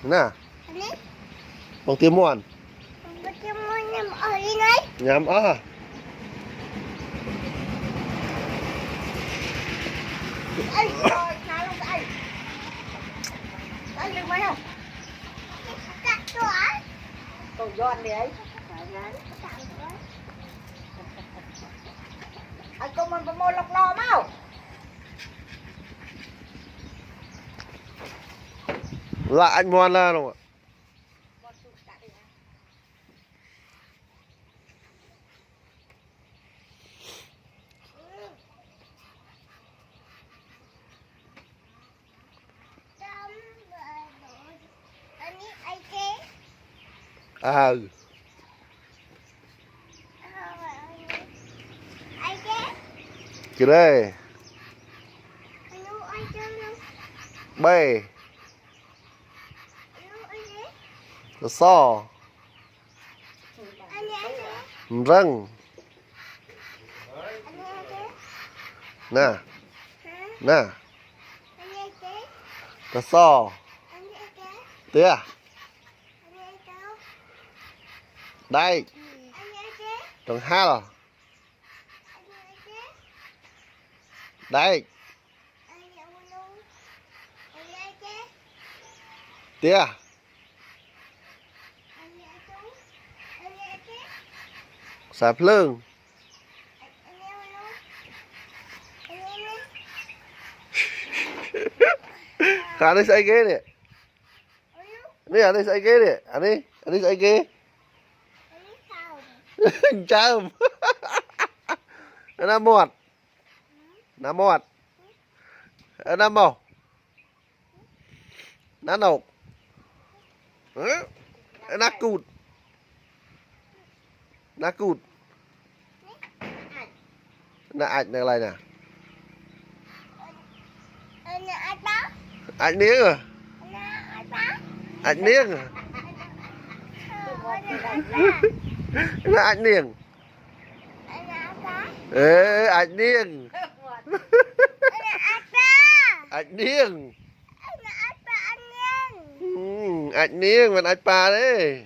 nè bằng tiếng muôn nhắm á Còn giòn đi ấy. Anh công mình phải mua lọc lò mau. là anh muôn là đúng không ạ? À cái đây b nó so răng nè nè nó so tía đây tròn hai rồi đây tía sạp lương khá đi xây ghế nè đi anh đi xây ghế nè anh đi xây ghế chào nó một nó một nó nộp nó cụt nó ảnh này này nè ảnh niếng à ảnh niếng à nó ảnh niếng ê ảnh niếng ảnh niếng ảnh niếng mà ảnh pa đấy